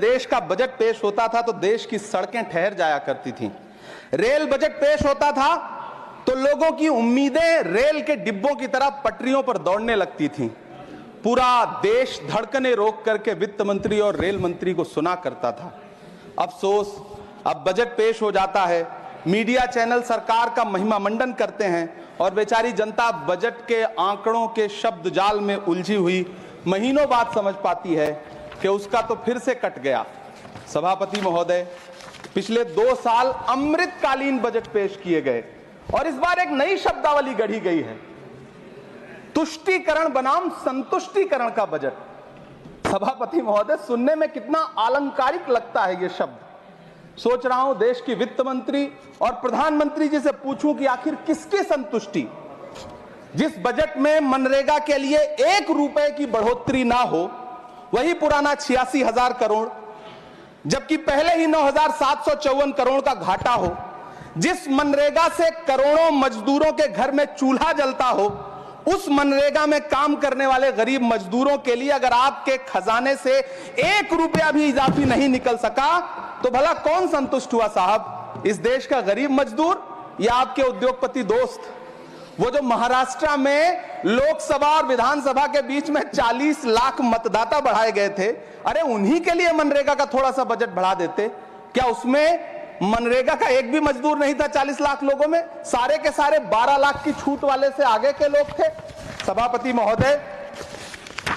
देश का बजट पेश होता था तो देश की सड़कें ठहर जाया करती थीं। रेल बजट पेश होता था तो लोगों की उम्मीदें रेल के डिब्बों की तरह पटरियों पर दौड़ने लगती थीं। पूरा देश धड़कने रोक करके वित्त मंत्री और रेल मंत्री को सुना करता था। अफसोस, अब बजट पेश हो जाता है, मीडिया चैनल सरकार का महिमा मंडन करते हैं और बेचारी जनता बजट के आंकड़ों के शब्द जाल में उलझी हुई महीनों बाद समझ पाती है कि उसका तो फिर से कट गया। सभापति महोदय, पिछले 2 साल अमृतकालीन बजट पेश किए गए और इस बार एक नई शब्दावली गढ़ी गई है, तुष्टीकरण बनाम संतुष्टीकरण का बजट। सभापति महोदय, सुनने में कितना अलंकारिक लगता है ये शब्द। सोच रहा हूं देश की वित्त मंत्री और प्रधानमंत्री जी से पूछूं कि आखिर किसकी संतुष्टि। जिस बजट में मनरेगा के लिए 1 रुपए की बढ़ोतरी ना हो, वही पुराना 86,000 करोड़, जबकि पहले ही 9,754 करोड़ का घाटा हो, जिस मनरेगा से करोड़ों मजदूरों के घर में चूल्हा जलता हो, उस मनरेगा में काम करने वाले गरीब मजदूरों के लिए अगर आपके खजाने से 1 रुपया भी इजाफी नहीं निकल सका तो भला कौन संतुष्ट हुआ साहब? इस देश का गरीब मजदूर या आपके उद्योगपति दोस्त? वो जो महाराष्ट्र में लोकसभा और विधानसभा के बीच में 40 लाख मतदाता बढ़ाए गए थे, अरे उन्हीं के लिए मनरेगा का थोड़ा सा बजट बढ़ा देते। क्या उसमें मनरेगा का एक भी मजदूर नहीं था 40 लाख लोगों में? सारे के सारे 12 लाख की छूट वाले से आगे के लोग थे। सभापति महोदय,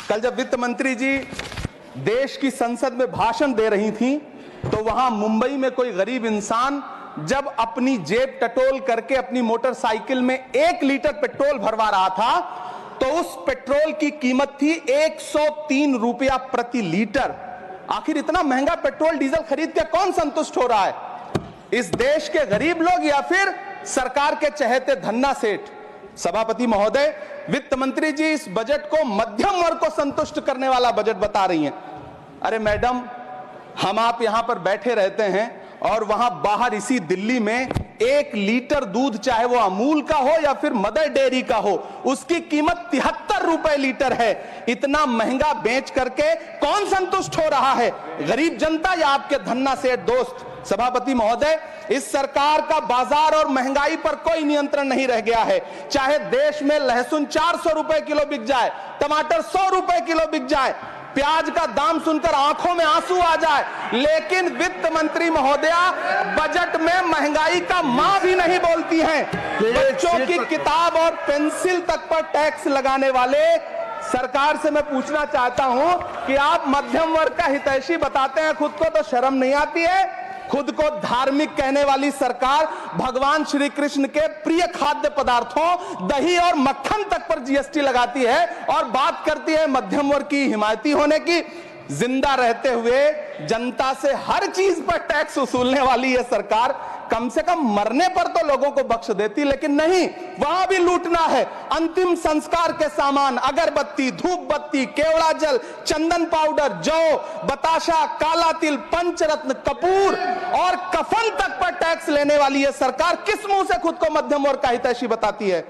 कल जब वित्त मंत्री जी देश की संसद में भाषण दे रही थी तो वहां मुंबई में कोई गरीब इंसान जब अपनी जेब टटोल करके अपनी मोटरसाइकिल में 1 लीटर पेट्रोल भरवा रहा था तो उस पेट्रोल की कीमत थी 103 रुपया प्रति लीटर। आखिर इतना महंगा पेट्रोल डीजल खरीद के कौन संतुष्ट हो रहा है? इस देश के गरीब लोग या फिर सरकार के चहेते धन्ना सेठ? सभापति महोदय, वित्त मंत्री जी इस बजट को मध्यम वर्ग को संतुष्ट करने वाला बजट बता रही हैं। अरे मैडम, हम आप यहां पर बैठे रहते हैं और वहां बाहर इसी दिल्ली में 1 लीटर दूध, चाहे वो अमूल का हो या फिर मदर डेयरी का हो, उसकी कीमत 73 रुपए लीटर है। इतना महंगा बेच करके कौन संतुष्ट हो रहा है, गरीब जनता या आपके धन्ना सेठ दोस्त? सभापति महोदय, इस सरकार का बाजार और महंगाई पर कोई नियंत्रण नहीं रह गया है। चाहे देश में लहसुन 400 रुपए किलो बिक जाए, टमाटर 100 रुपए किलो बिक जाए, प्याज का दाम सुनकर आंखों में आंसू आ जाए, लेकिन वित्त मंत्री महोदया बजट में महंगाई का मां भी नहीं बोलती हैं। बच्चों की किताब और पेंसिल तक पर टैक्स लगाने वाले सरकार से मैं पूछना चाहता हूं कि आप मध्यम वर्ग का हितैषी बताते हैं, खुद को तो शर्म नहीं आती है? खुद को धार्मिक कहने वाली सरकार भगवान श्री कृष्ण के प्रिय खाद्य पदार्थों दही और मक्खन तक पर जीएसटी लगाती है और बात करती है मध्यम वर्ग की हिमायती होने की। जिंदा रहते हुए जनता से हर चीज पर टैक्स वसूलने वाली यह सरकार कम से कम मरने पर तो लोगों को बख्श देती, लेकिन नहीं, वहां भी लूटना है। अंतिम संस्कार के सामान, अगरबत्ती, धूप बत्ती, केवड़ा जल, चंदन पाउडर, जौ, बताशा, काला तिल, पंचरत्न, कपूर और कफन तक पर टैक्स लेने वाली यह सरकार किस मुंह से खुद को मध्यम वर्ग का हितैषी बताती है?